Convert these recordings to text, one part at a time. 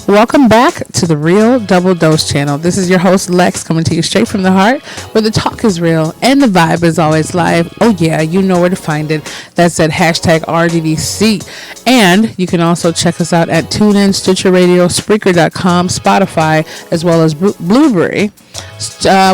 Welcome back to the Real Double Dose channel. This is your host Lex, coming to you straight from the heart, where the talk is real and the vibe is always live. Oh yeah, you know where to find it. That's at hashtag RDDC. And you can also check us out at TuneIn, Stitcher Radio, Spreaker.com, Spotify, as well as Blueberry.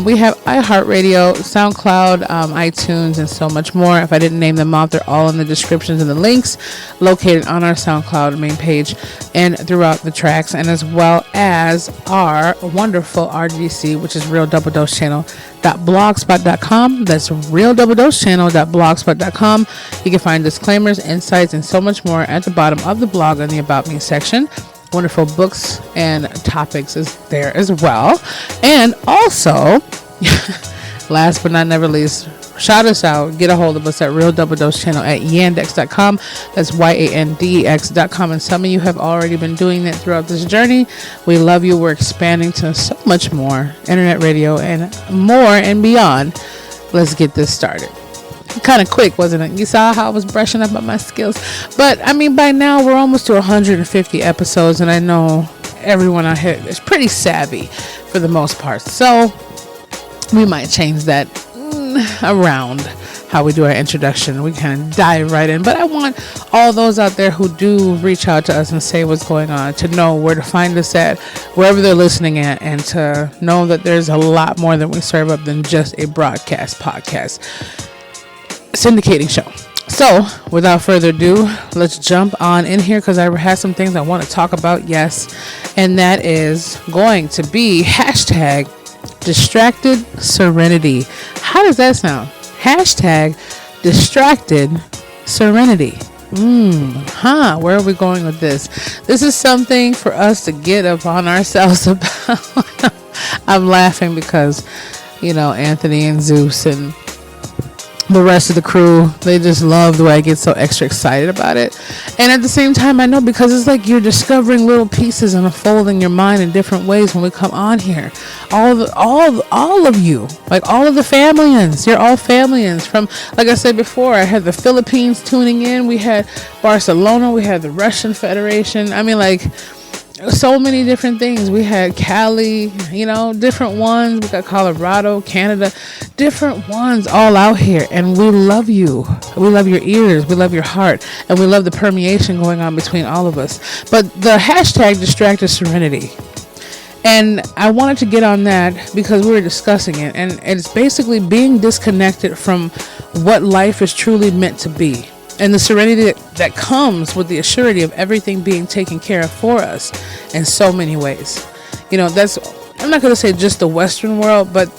We have iHeartRadio, SoundCloud, iTunes, and so much more. If I didn't name them off, they're all in the descriptions and the links located on our SoundCloud main page and throughout the tracks, and as well as our wonderful RDC, which is Real Double Dose Channel.blogspot.com. That's Real Double Dose Channel.blogspot.com. You can find disclaimers, insights, and so much more at the bottom of the blog in the About Me section. Wonderful books and topics is there as well. And also, last but not never least, shout us out. Get a hold of us at Real Double Dose Channel at yandex.com. That's yandex.com. And some of you have already been doing that throughout this journey. We love you. We're expanding to so much more. Internet radio and more and beyond. Let's get this started. Kind of quick, wasn't it? You saw how I was brushing up on my skills. But I mean, by now we're almost to 150 episodes, and I know everyone out here is pretty savvy for the most part. So we might change that around how we do our introduction. We kind of dive right in. But I want all those out there who do reach out to us and say what's going on to know where to find us at, wherever they're listening at, and to know that there's a lot more that we serve up than just a broadcast podcast syndicating show. So without further ado, let's jump on in here, because I have some things I want to talk about. Yes, and that is going to be hashtag distracted serenity. How does that sound? Hashtag distracted serenity. Where are we going with this? This is something for us to get upon ourselves about. I'm laughing because, Anthony and Zeus and the rest of the crew, they just love the way I get so extra excited about it. And at the same time, I know, because it's like you're discovering little pieces and unfolding your mind in different ways when we come on here. All of you, like all of the familians, you're all familians. From, like I said before, I had the Philippines tuning in, we had Barcelona, we had the Russian Federation. I mean, like, so many different things. We had Cali, different ones. We got Colorado, Canada, different ones all out here. And we love you. We love your ears. We love your heart. And we love the permeation going on between all of us. But the hashtag distracted serenity. And I wanted to get on that because we were discussing it. And it's basically being disconnected from what life is truly meant to be. And the serenity that comes with the assurity of everything being taken care of for us in so many ways. That's, I'm not going to say just the Western world, but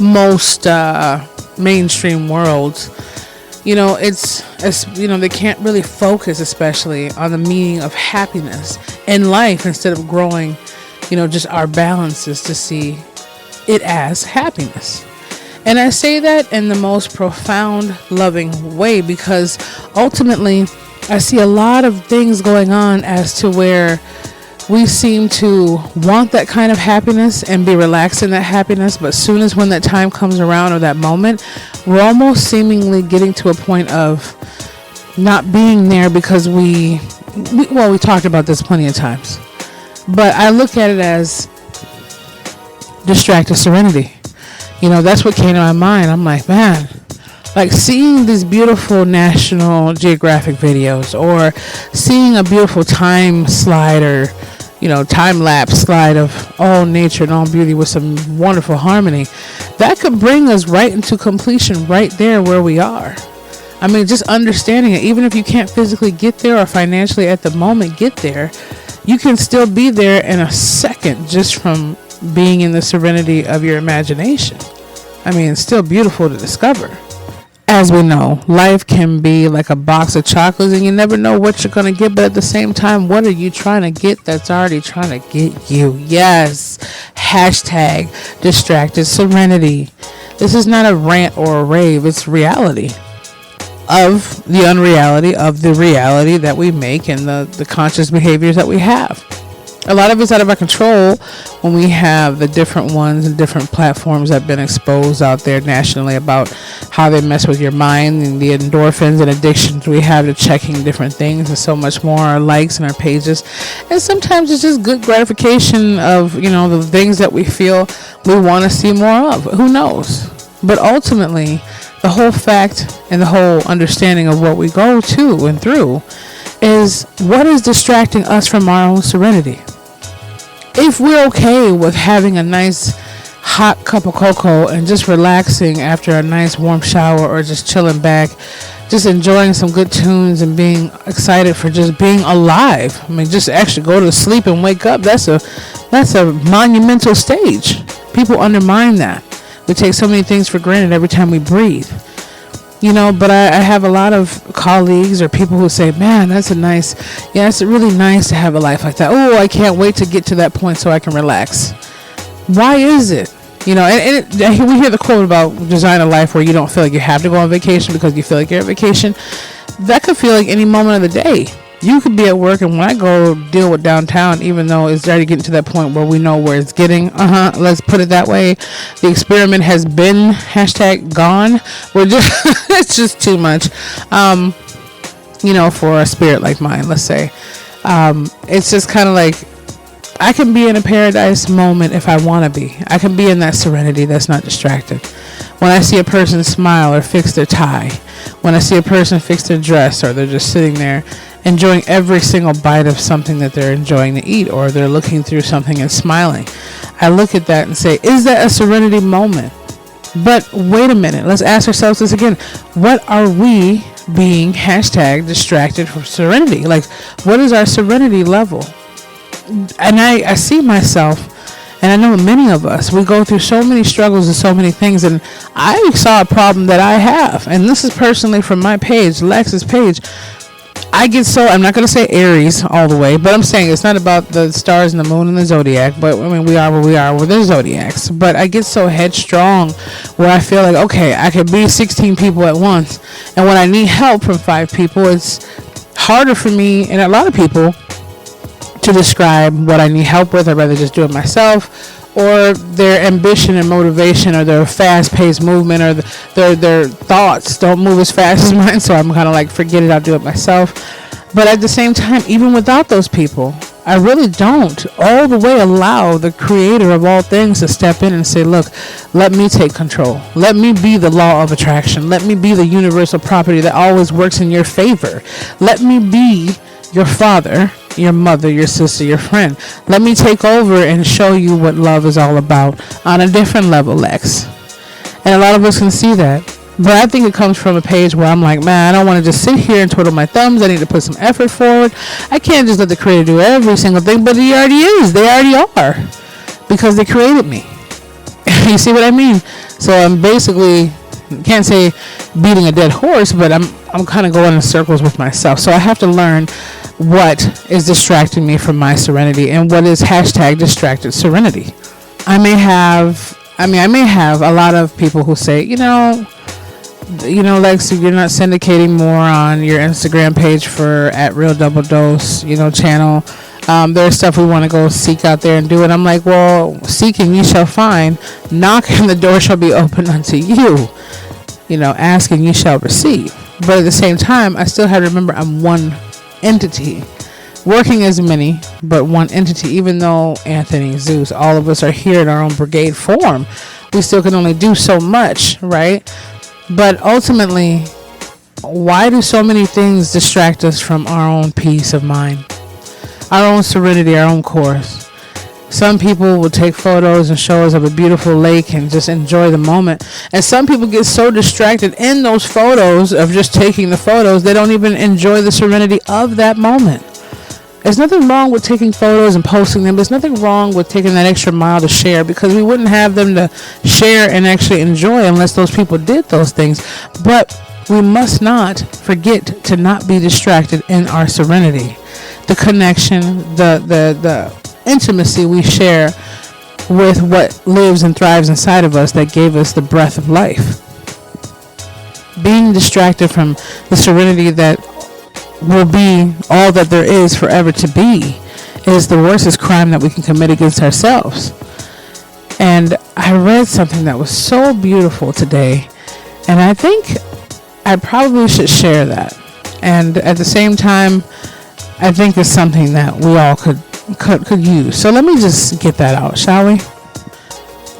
most mainstream worlds, it's they can't really focus especially on the meaning of happiness in life, instead of growing, just our balances to see it as happiness. And I say that in the most profound, loving way, because ultimately I see a lot of things going on as to where we seem to want that kind of happiness and be relaxed in that happiness. But soon as when that time comes around, or that moment, we're almost seemingly getting to a point of not being there, because we talked about this plenty of times. But I look at it as distracted serenity. That's what came to my mind. I'm like, man, like seeing these beautiful National Geographic videos, or seeing a beautiful time slide, or, time lapse slide of all nature and all beauty with some wonderful harmony, that could bring us right into completion right there where we are. I mean, just understanding it, even if you can't physically get there or financially at the moment get there, you can still be there in a second just from being in the serenity of your imagination. I mean, it's still beautiful to discover. As we know, life can be like a box of chocolates, and you never know what you're going to get. But at the same time, what are you trying to get that's already trying to get you? Yes. Hashtag distracted serenity. This is not a rant or a rave. It's reality of the unreality of the reality that we make, and the conscious behaviors that we have. A lot of it's out of our control when we have the different ones and different platforms that have been exposed out there nationally about how they mess with your mind and the endorphins and addictions we have to checking different things and so much more, our likes and our pages. And sometimes it's just good gratification of, the things that we feel we want to see more of. Who knows? But ultimately, the whole fact and the whole understanding of what we go to and through is what is distracting us from our own serenity. If we're okay with having a nice hot cup of cocoa and just relaxing after a nice warm shower or just chilling back, just enjoying some good tunes and being excited for just being alive. I mean, just actually go to sleep and wake up. That's a monumental stage. People undermine that. We take so many things for granted every time we breathe. But I have a lot of colleagues or people who say, man, it's really nice to have a life like that. Oh, I can't wait to get to that point so I can relax. Why is it? We hear the quote about design a life where you don't feel like you have to go on vacation because you feel like you're on vacation. That could feel like any moment of the day. You could be at work, and when I go deal with downtown, even though it's already getting to that point where we know where it's getting, let's put it that way. The experiment has been #gone. It's just too much, for a spirit like mine, let's say. It's just kind of like, I can be in a paradise moment if I want to be. I can be in that serenity that's not distracted. When I see a person smile or fix their tie, when I see a person fix their dress, or they're just sitting there enjoying every single bite of something that they're enjoying to eat, or they're looking through something and smiling, I look at that and say, is that a serenity moment? But wait a minute, let's ask ourselves this again. What are we being #distracted from serenity? Like, what is our serenity level? And I see myself, and I know many of us, we go through so many struggles and so many things, and I saw a problem that I have, and this is personally from my page, Lex's page. I'm not going to say Aries all the way, but I'm saying it's not about the stars and the moon and the zodiac, but I mean, we are where we are with the zodiacs. But I get so headstrong where I feel like, okay, I could be 16 people at once, and when I need help from 5 people, it's harder for me and a lot of people to describe what I need help with. I'd rather just do it myself, or their ambition and motivation, or their fast-paced movement, or their thoughts don't move as fast as mine, so I'm kind of like, forget it, I'll do it myself. But at the same time, even without those people, I really don't all the way allow the creator of all things to step in and say, look, let me take control. Let me be the law of attraction. Let me be the universal property that always works in your favor. Let me be your father, your mother, your sister, your friend. Let me take over and show you what love is all about on a different level, Lex. And a lot of us can see that. But I think it comes from a page where I'm like, man, I don't want to just sit here and twiddle my thumbs. I need to put some effort forward. I can't just let the creator do every single thing, but he already is. They already are, because they created me. You see what I mean? So I'm basically, can't say beating a dead horse, but I'm kind of going in circles with myself. So I have to learn what is distracting me from my serenity, and what is #distracted serenity. I may have a lot of people who say, Lex, you're not syndicating more on your Instagram page for @RealDoubleDose, channel. There's stuff we want to go seek out there and do it. I'm like, well, seeking ye shall find, knock and the door shall be opened unto you. Asking ye shall receive. But at the same time, I still have to remember I'm one entity, working as many, but one entity. Even though Anthony, Zeus, all of us are here in our own brigade form, we still can only do so much, right? But ultimately, why do so many things distract us from our own peace of mind, our own serenity, our own course? Some people will take photos and show us of a beautiful lake and just enjoy the moment. And some people get so distracted in those photos of just taking the photos, they don't even enjoy the serenity of that moment. There's nothing wrong with taking photos and posting them. There's nothing wrong with taking that extra mile to share, because we wouldn't have them to share and actually enjoy unless those people did those things. But we must not forget to not be distracted in our serenity. The connection, the intimacy we share with what lives and thrives inside of us that gave us the breath of life. Being distracted from the serenity that will be all that there is forever to be is the worstest crime that we can commit against ourselves. And I read something that was so beautiful today, and I think I probably should share that. And at the same time, I think it's something that we all could use. So let me just get that out, shall we?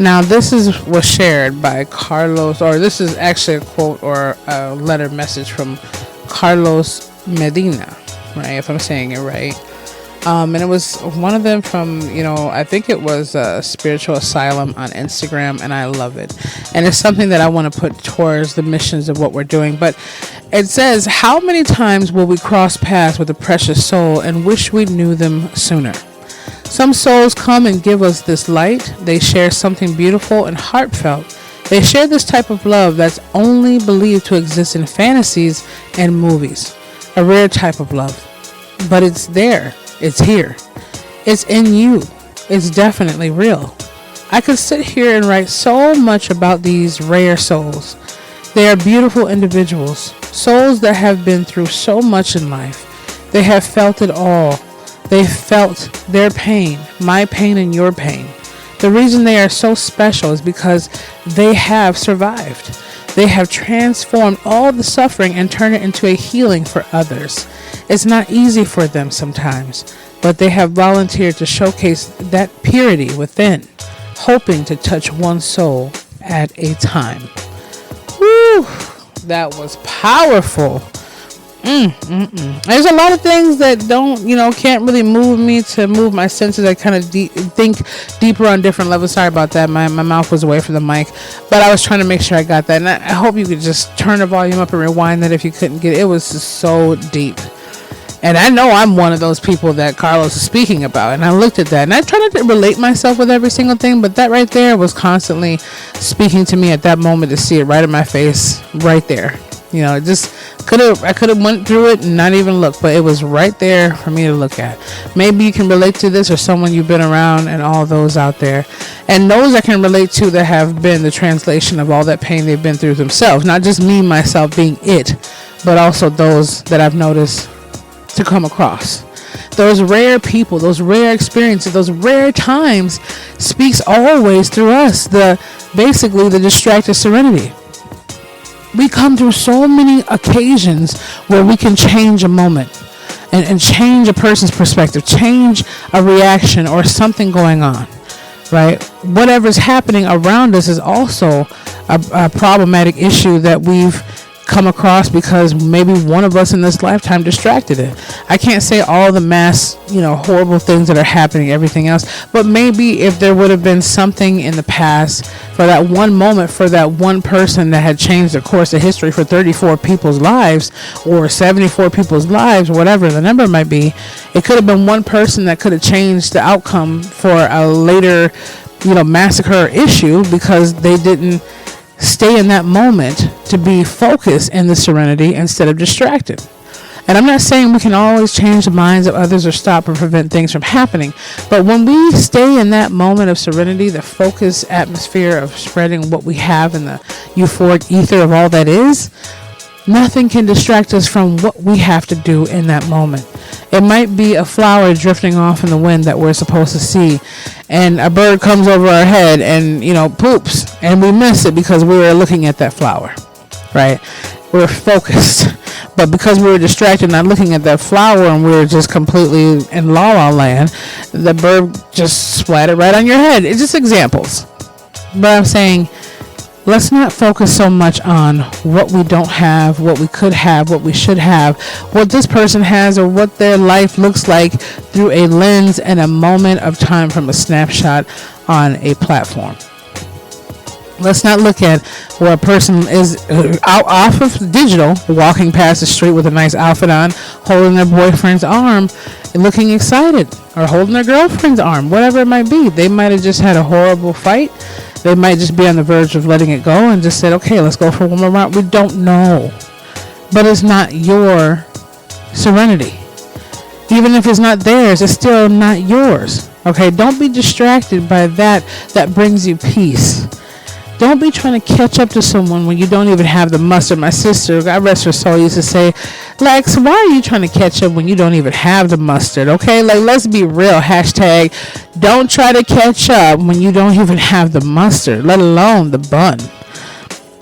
Now, was shared by Carlos, or this is actually a quote or a letter message from Carlos Medina, right? If I'm saying it right. And it was one of them from, I think it was Spiritual Asylum on Instagram, and I love it. And it's something that I want to put towards the missions of what we're doing. But it says, how many times will we cross paths with a precious soul and wish we knew them sooner? Some souls come and give us this light. They share something beautiful and heartfelt. They share this type of love that's only believed to exist in fantasies and movies. A rare type of love. But it's there. It's here. It's in you. It's definitely real. I could sit here and write so much about these rare souls. They are beautiful individuals. Souls that have been through so much in life. They have felt it all. They felt their pain, my pain and your pain. The reason they are so special is because they have survived. They have transformed all the suffering and turned it into a healing for others. It's not easy for them sometimes, but they have volunteered to showcase that purity within, hoping to touch one soul at a time. Whew, that was powerful. There's a lot of things that can't really move me to move my senses. I kind of think deeper on different levels. Sorry about that. My mouth was away from the mic, but I was trying to make sure I got that. And I hope you could just turn the volume up and rewind that if you couldn't get it. It was just so deep. And I know I'm one of those people that Carlos is speaking about. And I looked at that and I tried to relate myself with every single thing. But that right there was constantly speaking to me at that moment, to see it right in my face, right there. It just I could have went through it and not even looked, but it was right there for me to look at. Maybe you can relate to this, or someone you've been around, and all those out there. And those I can relate to that have been the translation of all that pain they've been through themselves. Not just me, myself being it, but also those that I've noticed to come across. Those rare people, those rare experiences, those rare times speaks always through us. Basically the distracted serenity. We come through so many occasions where we can change a moment and change a person's perspective, change a reaction or something going on, right? Whatever's happening around us is also a problematic issue that we've come across because maybe one of us in this lifetime distracted it. I can't say all the mass, horrible things that are happening, everything else, but maybe if there would have been something in the past for that one moment, for that one person that had changed the course of history for 34 people's lives or 74 people's lives, whatever the number might be, it could have been one person that could have changed the outcome for a later, massacre or issue because they didn't stay in that moment to be focused in the serenity instead of distracted. And I'm not saying we can always change the minds of others or stop or prevent things from happening, but when we stay in that moment of serenity, the focus atmosphere of spreading what we have in the euphoric ether of all that is, nothing can distract us from what we have to do in that moment. It might be a flower drifting off in the wind that we're supposed to see, and a bird comes over our head and, poops, and we miss it because we were looking at that flower, right? We're focused. But because we were distracted, not looking at that flower, and we were just completely in la la land, the bird just splattered right on your head. It's just examples. But I'm saying, let's not focus so much on what we don't have, what we could have, what we should have, what this person has, or what their life looks like through a lens and a moment of time from a snapshot on a platform. Let's not look at where a person is out off of digital, walking past the street with a nice outfit on, holding their boyfriend's arm and looking excited, or holding their girlfriend's arm, whatever it might be. They might have just had a horrible fight. They might just be on the verge of letting it go and just said, okay, let's go for one more round. We don't know. But it's not your serenity. Even if it's not theirs, it's still not yours. Okay, don't be distracted by that brings you peace. Don't be trying to catch up to someone when you don't even have the mustard. My sister, God rest her soul, used to say, Lex, why are you trying to catch up when you don't even have the mustard? Okay, like, let's be real. Hashtag, don't try to catch up when you don't even have the mustard, let alone the bun.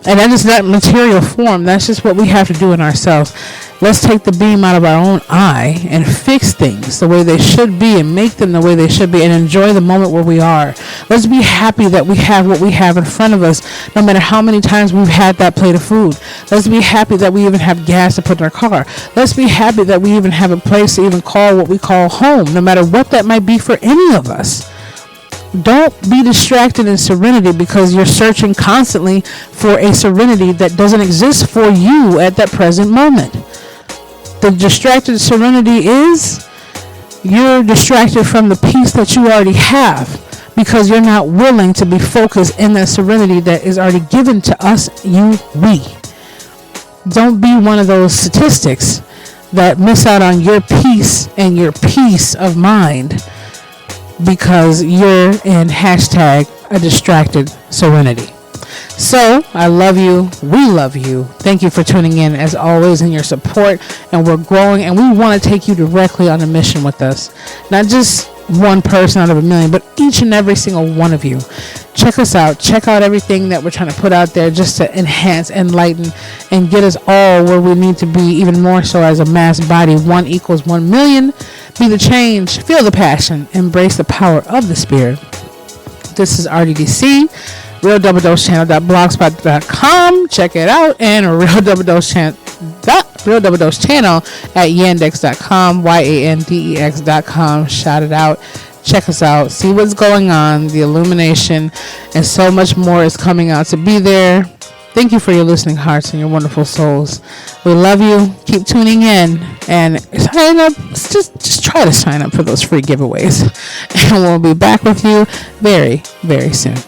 And that is not material form. That's just what we have to do in ourselves. Let's take the beam out of our own eye and fix things the way they should be and make them the way they should be and enjoy the moment where we are. Let's be happy that we have what we have in front of us, no matter how many times we've had that plate of food. Let's be happy that we even have gas to put in our car. Let's be happy that we even have a place to even call what we call home, no matter what that might be for any of us. Don't be distracted in serenity because you're searching constantly for a serenity that doesn't exist for you at that present moment. The distracted serenity is you're distracted from the peace that you already have because you're not willing to be focused in that serenity that is already given to us, we. Don't be one of those statistics that miss out on your peace and your peace of mind because you're in hashtag a distracted serenity. So I love you. We love you. Thank you for tuning in as always and your support. And we're growing and we want to take you directly on a mission with us. Not just one person out of a million, but each and every single one of you. Check us out. Check out everything that we're trying to put out there just to enhance, enlighten, and get us all where we need to be, even more so as a mass body. 1 equals 1 million. Be the change. Feel the passion. Embrace the power of the spirit. This is RDDC. RealDoubleDoseChannel.blogspot.com. Check it out. And Real Double Dose Channel at yandex.com. yandex.com. Shout it out. Check us out. See what's going on. The illumination and so much more is coming out to be there. Thank you for your listening hearts and your wonderful souls. We love you. Keep tuning in and sign up. Just try to sign up for those free giveaways. And we'll be back with you very, very soon.